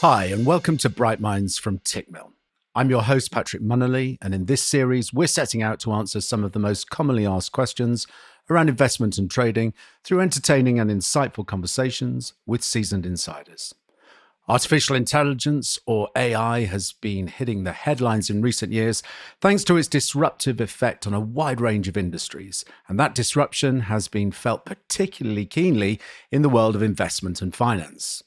Hi, and welcome to Bright Minds from Tickmill. I'm your host, Patrick Munnelly, and in this series, we're setting out to answer some of the most commonly asked questions around investment and trading through entertaining and insightful conversations with seasoned insiders. Artificial intelligence, or AI, has been hitting the headlines in recent years thanks to its disruptive effect on a wide range of industries, and that disruption has been felt particularly keenly in the world of investment and finance.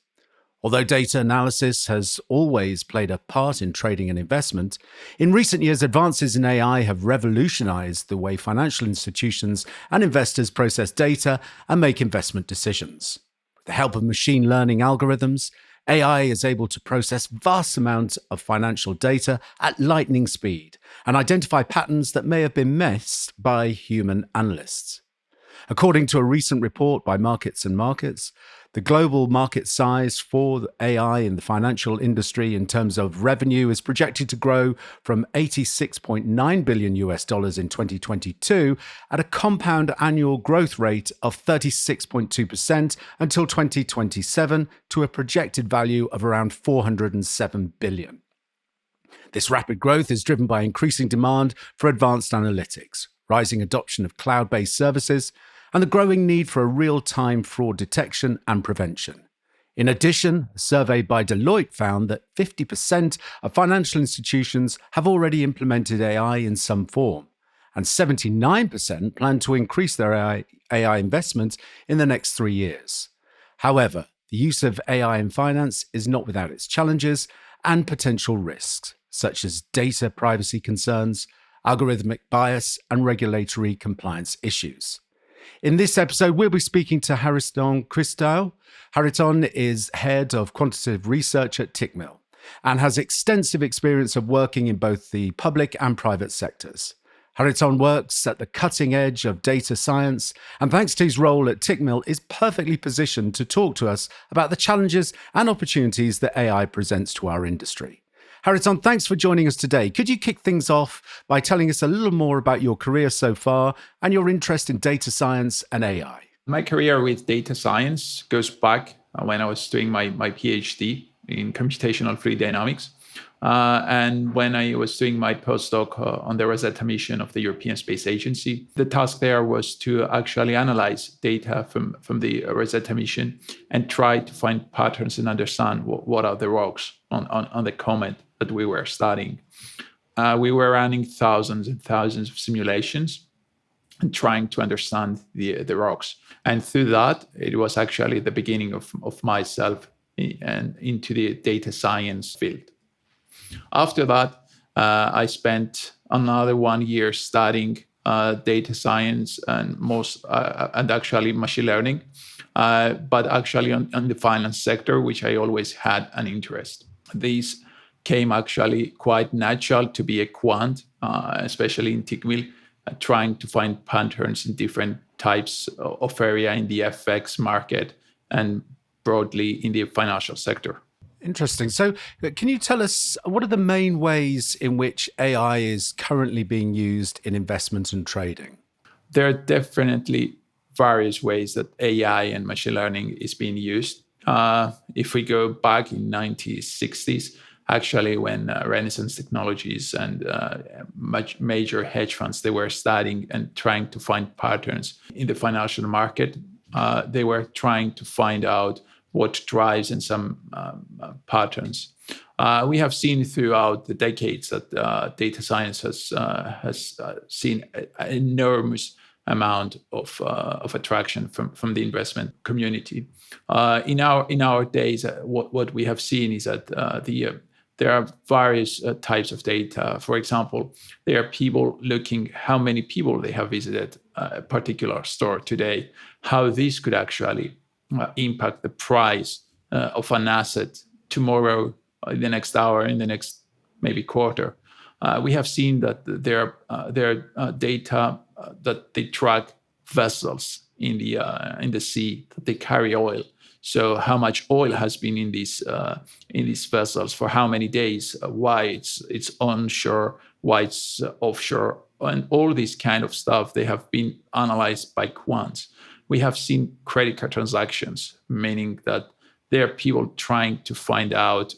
Although data analysis has always played a part in trading and investment, in recent years advances in AI have revolutionized the way financial institutions and investors process data and make investment decisions. With the help of machine learning algorithms, AI is able to process vast amounts of financial data at lightning speed and identify patterns that may have been missed by human analysts. According to a recent report by Markets and Markets, the global market size for AI in the financial industry in terms of revenue is projected to grow from $86.9 billion in 2022 at a compound annual growth rate of 36.2% until 2027 to a projected value of around $407 billion. This rapid growth is driven by increasing demand for advanced analytics, rising adoption of cloud-based services, and the growing need for a real-time fraud detection and prevention. In addition, a survey by Deloitte found that 50% of financial institutions have already implemented AI in some form, and 79% plan to increase their AI investment in the next 3 years. However, the use of AI in finance is not without its challenges and potential risks, such as data privacy concerns, algorithmic bias, and regulatory compliance issues. In this episode, we'll be speaking to Chariton Christou. Chariton is Head of Quantitative Research at Tickmill and has extensive experience of working in both the public and private sectors. Chariton works at the cutting edge of data science, and thanks to his role at Tickmill, is perfectly positioned to talk to us about the challenges and opportunities that AI presents to our industry. Chariton, thanks for joining us today. Could you kick things off by telling us a little more about your career so far and your interest in data science and AI? My career with data science goes back when I was doing my PhD in computational fluid dynamics. And when I was doing my postdoc on the Rosetta mission of the European Space Agency, the task there was to actually analyze data from the Rosetta mission and try to find patterns and understand what are the rocks on the comet that we were studying. We were running thousands and thousands of simulations and trying to understand the rocks. And through that, it was actually the beginning of myself into the data science field. After that, I spent another 1 year studying data science and actually machine learning, but actually on the finance sector, which I always had an interest. These came actually quite natural to be a quant, especially in Tickmill, trying to find patterns in different types of area in the FX market and broadly in the financial sector. Interesting. So can you tell us what are the main ways in which AI is currently being used in investment and trading? There are definitely various ways that AI and machine learning is being used. If we go back in 1960s, actually when Renaissance Technologies and major hedge funds, they were studying and trying to find patterns in the financial market. They were trying to find out what drives in some patterns. We have seen throughout the decades that data science has seen an enormous amount of attraction from the investment community. In our days, what we have seen is that there are various types of data. For example, there are people looking how many people they have visited a particular store today, how this could actually impact the price of an asset tomorrow, in the next hour, in the next maybe quarter. We have seen that there are data that they track vessels in the sea that they carry oil. So how much oil has been in these vessels for how many days? Why it's onshore? Why it's offshore? And all this kind of stuff, they have been analyzed by quants. We have seen credit card transactions, meaning that there are people trying to find out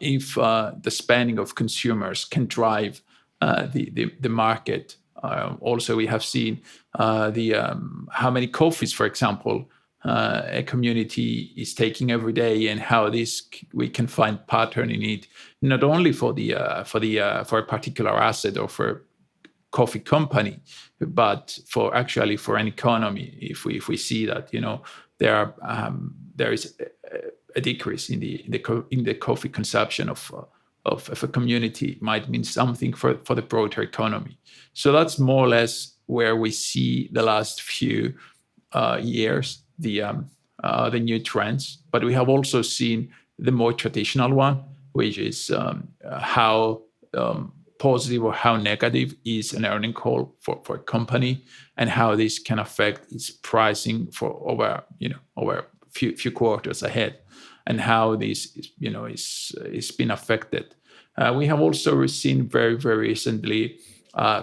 if the spending of consumers can drive the market. Also, we have seen how many coffees, for example, a community is taking every day, and how we can find pattern in it, not only for a particular asset or for coffee company, but for an economy. If we see that there is a decrease in the coffee consumption of a community, might mean something for the broader economy. So that's more or less where we see the last few years the new trends. But we have also seen the more traditional one, which is how positive or how negative is an earning call for a company, and how this can affect its pricing for over few quarters ahead, and how this is been affected. We have also seen very, very recently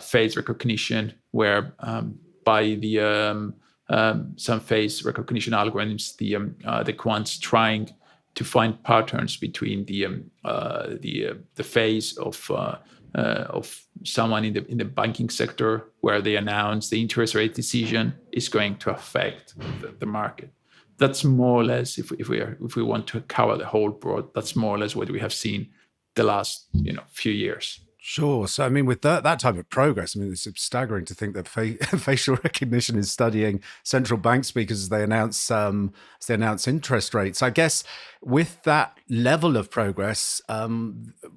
face recognition, where by the some face recognition algorithms, the quants trying to find patterns between the face of someone in the banking sector, where they announce the interest rate decision is going to affect the market. That's more or less, if we want to cover the whole broad, that's more or less what we have seen the last few years. Sure. So, I mean, with that type of progress, I mean, it's staggering to think that facial recognition is studying central bank speakers as they announce interest rates. I guess with that level of progress,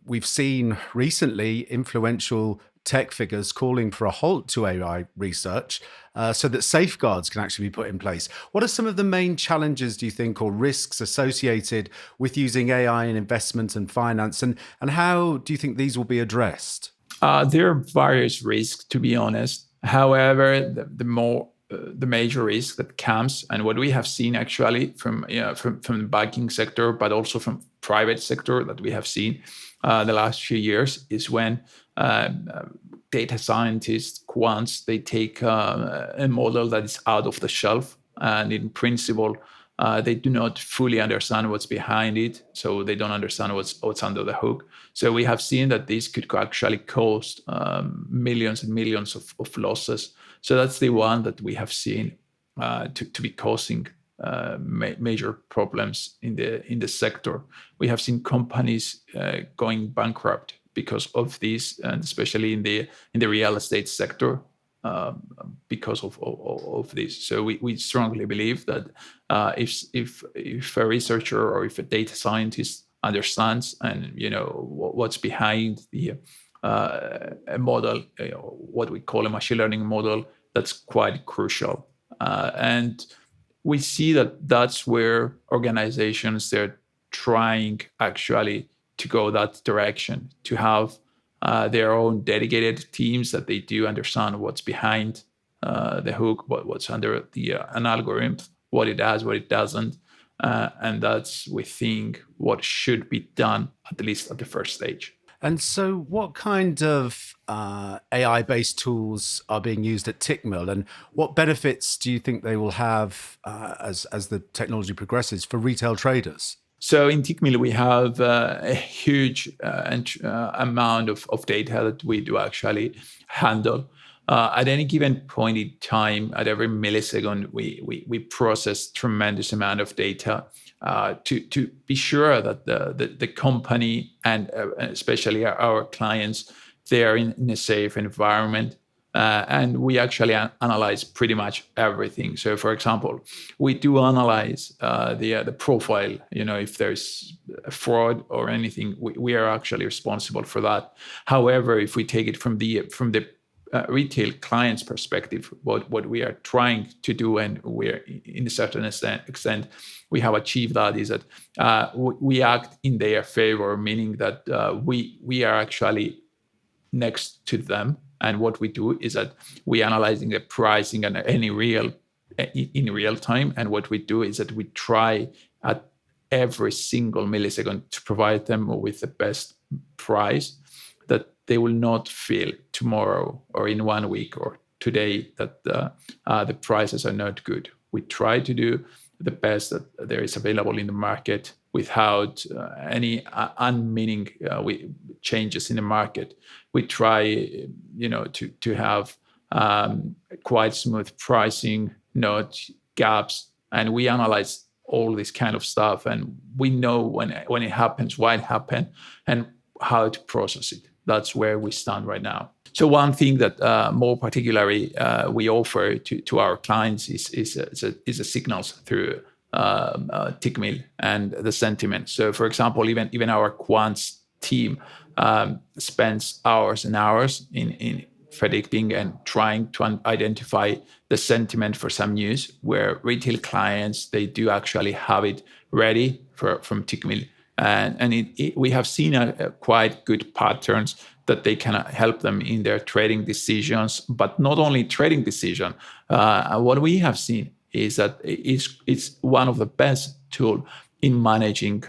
we've seen recently influential tech figures calling for a halt to AI research so that safeguards can actually be put in place. What are some of the main challenges, do you think, or risks associated with using AI in investment and finance? And how do you think these will be addressed? There are various risks, to be honest. However, the major risk that comes, and what we have seen actually from the banking sector, but also from private sector that we have seen the last few years, is when data scientists, quants, they take a model that is out of the shelf, and in principle, they do not fully understand what's behind it, so they don't understand what's under the hook. So we have seen that this could actually cost millions and millions of losses. So that's the one that we have seen to be causing major problems in the sector. We have seen companies going bankrupt because of this, and especially in the real estate sector, because of this. So we strongly believe that if a researcher or if a data scientist understands and what's behind a model, what we call a machine learning model, that's quite crucial. And we see that that's where organizations, they're trying actually to go that direction, to have their own dedicated teams that they do understand what's behind the hook, what's under an algorithm, what it does, what it doesn't. And that's, we think, what should be done, at least at the first stage. And so what kind of AI-based tools are being used at Tickmill, and what benefits do you think they will have as the technology progresses for retail traders? So in Tickmill, we have a huge amount of data that we do actually handle. At any given point in time, at every millisecond, we process tremendous amount of data to be sure that the company and especially our clients, they are in a safe environment. And we actually analyze pretty much everything. So, for example, we do analyze the profile. If there's a fraud or anything, we are actually responsible for that. However, if we take it from the retail client's perspective, what we are trying to do, and we're in a certain extent we have achieved that, is that we act in their favor, meaning that we are actually next to them. And what we do is that we analyzing the pricing and in real time. And what we do is that we try at every single millisecond to provide them with the best price, that they will not feel tomorrow or in 1 week or today that the prices are not good. We try to do the best that there is available in the market without any unmeaning changes in the market. We try, to have quite smooth pricing, not gaps, and we analyze all this kind of stuff, and we know when it happens, why it happened, and how to process it. That's where we stand right now. So one thing that more particularly we offer to our clients is the signals through Tickmill and the sentiment. So, for example, even our quants team spends hours and hours in predicting and trying to identify the sentiment for some news, where retail clients, they do actually have it ready from Tickmill. And we have seen a quite good patterns that they can help them in their trading decisions, but not only trading decision. What we have seen is that it's one of the best tool in managing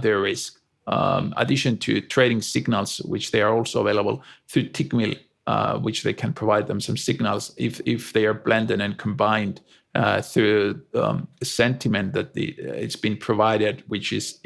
their risk. Addition to trading signals, which they are also available through Tickmill, which they can provide them some signals if they are blended and combined through sentiment that it's been provided, which is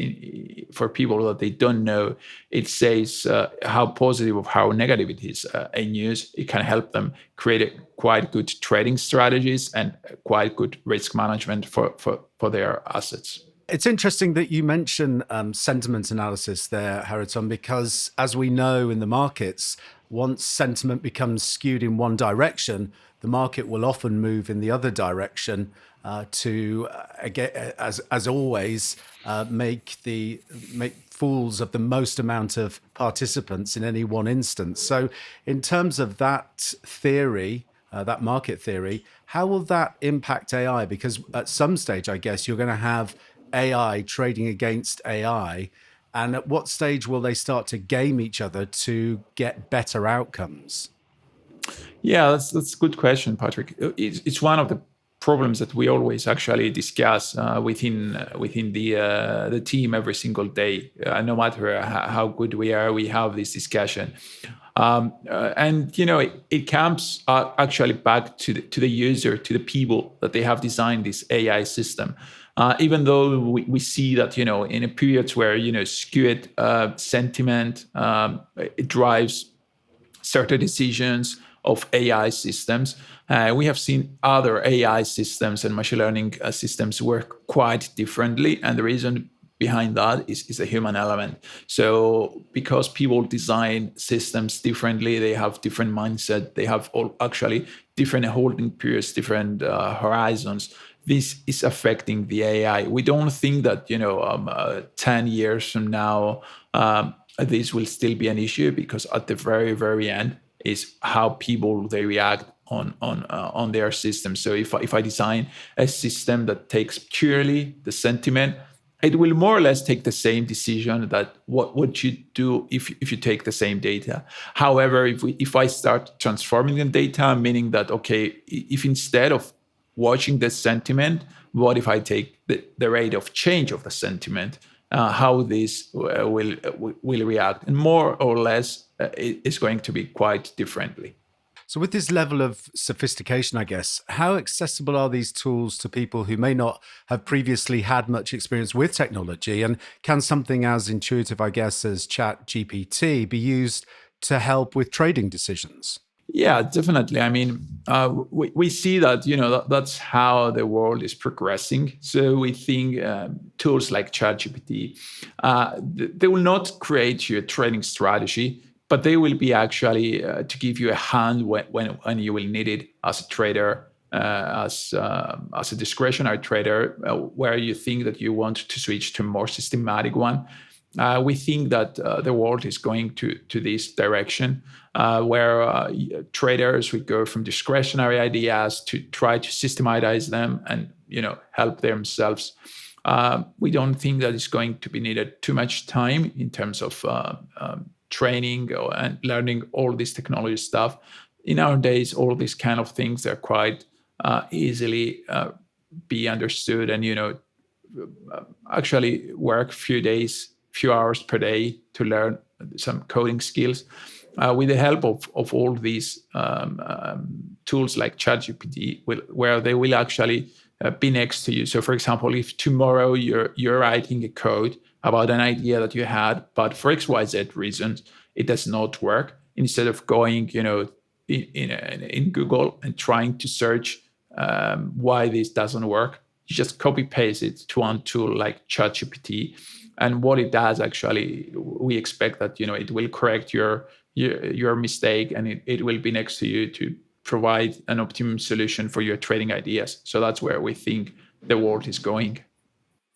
for people that they don't know. It says how positive or how negative it is a news. It can help them create quite good trading strategies and quite good risk management for their assets. It's interesting that you mention sentiment analysis there, Chariton, because as we know in the markets, once sentiment becomes skewed in one direction, the market will often move in the other direction to, again, as always, make fools of the most amount of participants in any one instance. So in terms of that theory, that market theory, how will that impact AI? Because at some stage, I guess, you're going to have AI trading against AI. And at what stage will they start to game each other to get better outcomes? Yeah, that's a good question, Patrick. It's one of the problems that we always actually discuss within the team every single day. No matter how good we are, we have this discussion. And it comes actually back to the user, to the people that they have designed this AI system. Even though we see that in a periods where skewed sentiment it drives certain decisions of AI systems, we have seen other AI systems and machine learning systems work quite differently, and the reason behind that is a human element. So because people design systems differently, they have different mindset, they have actually different holding periods, different horizons. This is affecting the AI. We don't think that 10 years from now this will still be an issue, because at the very, very end is how people they react on their system. So if I design a system that takes purely the sentiment, it will more or less take the same decision that what would you do if you take the same data. However, if I start transforming the data, meaning that, okay, if instead of watching the sentiment, what if I take the rate of change of the sentiment, how this will react, and more or less it's going to be quite differently. So with this level of sophistication, I guess, how accessible are these tools to people who may not have previously had much experience with technology? And can something as intuitive, I guess, as ChatGPT be used to help with trading decisions? Yeah, definitely. I mean, we see that, that's how the world is progressing. So we think tools like ChatGPT, they will not create you a trading strategy, but they will be actually to give you a hand when you will need it as a trader, as a discretionary trader, where you think that you want to switch to a more systematic one. We think that the world is going to this direction, where traders would go from discretionary ideas to try to systematize them and help themselves. We don't think that it's going to be needed too much time in terms of training and learning all this technology stuff. In our days, all these kind of things are quite easily be understood, and actually work few hours per day to learn some coding skills. With the help of all these tools like ChatGPT, where they will actually be next to you. So, for example, if tomorrow you're writing a code about an idea that you had, but for XYZ reasons it does not work, instead of going, in Google and trying to search why this doesn't work, you just copy paste it to one tool like ChatGPT. And what it does, actually, we expect that it will correct your mistake, and it will be next to you to provide an optimum solution for your trading ideas. So that's where we think the world is going.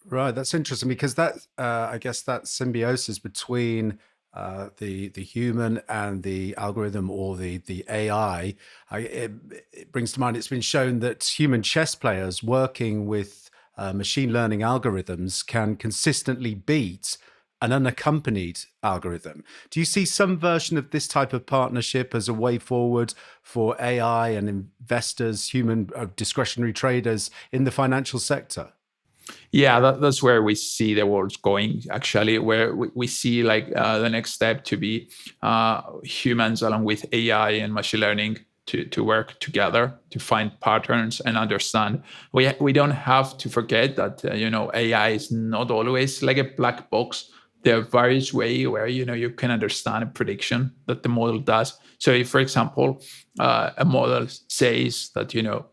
Right, that's interesting, because that I guess that symbiosis between the human and the algorithm, or the AI, it brings to mind, it's been shown that human chess players working with machine learning algorithms can consistently beat an unaccompanied algorithm. Do you see some version of this type of partnership as a way forward for AI and investors, human discretionary traders in the financial sector? Yeah, that's where we see the world's going, actually, where we see the next step to be humans along with AI and machine learning to work together to find patterns and understand. We don't have to forget that AI is not always like a black box. There are various ways where you can understand a prediction that the model does. So if, for example, a model says that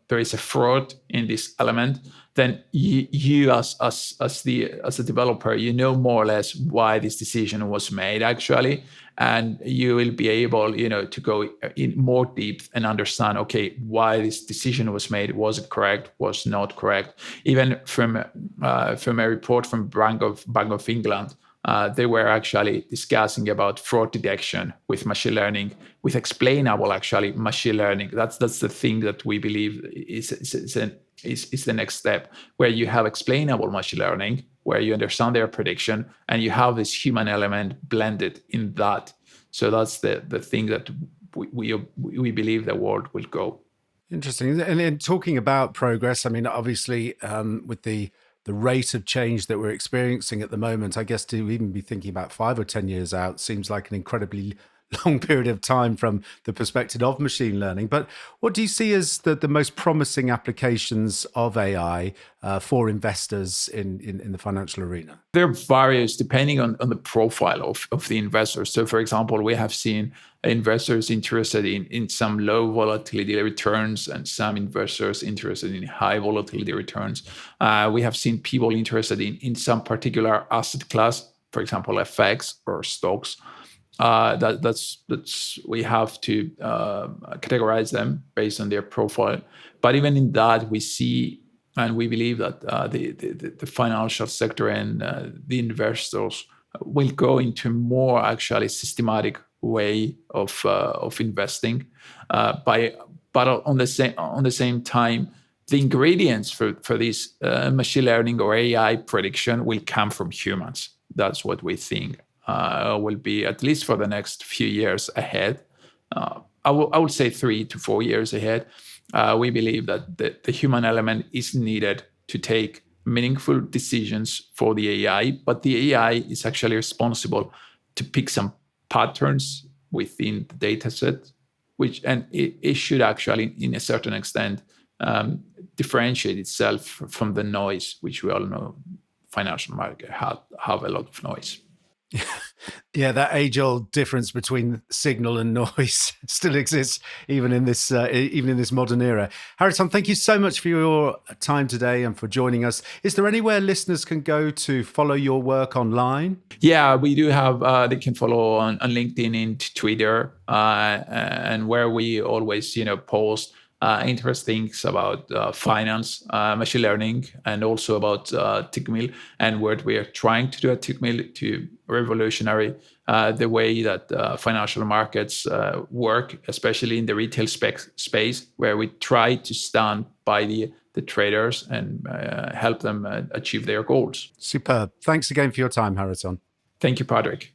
there is a fraud in this element, then you as a developer, more or less why this decision was made, actually, and you will be able to go in more deep and understand, okay, why this decision was made. Was it correct? Was not correct? Even from a report from Bank of England, they were actually discussing about fraud detection with machine learning, with explainable, actually, machine learning. That's the thing that we believe is the next step, where you have explainable machine learning, where you understand their prediction, and you have this human element blended in that. So that's the thing that we believe the world will go. Interesting. And talking about progress, I mean, obviously, with the rate of change that we're experiencing at the moment, I guess to even be thinking about 5 or 10 years out seems like an incredibly long period of time from the perspective of machine learning. But what do you see as the most promising applications of AI for investors in the financial arena? There are various, depending on the profile of the investors. So, for example, we have seen investors interested in some low volatility returns, and some investors interested in high volatility returns. We have seen people interested in some particular asset class, for example, FX or stocks. That's we have to categorize them based on their profile. But even in that, we see and we believe that the financial sector and the investors will go into more actually systematic way of investing. But on the same time, the ingredients for this machine learning or AI prediction will come from humans. That's what we think will be, at least for the next few years ahead. I would say 3 to 4 years ahead. We believe that the human element is needed to take meaningful decisions for the AI, but the AI is actually responsible to pick some patterns within the data set, and it should actually, in a certain extent, differentiate itself from the noise, which we all know financial market have a lot of noise. Yeah, that age-old difference between signal and noise still exists even in this modern era. Chariton, thank you so much for your time today and for joining us. Is there anywhere listeners can go to follow your work online? Yeah, we do have. They can follow on LinkedIn and Twitter, and where we always post interesting things about finance, machine learning, and also about Tickmill, and what we are trying to do at Tickmill to revolutionary the way that financial markets work, especially in the retail space, where we try to stand by the traders and help them achieve their goals. Superb. Thanks again for your time, Chariton. Thank you, Patrick.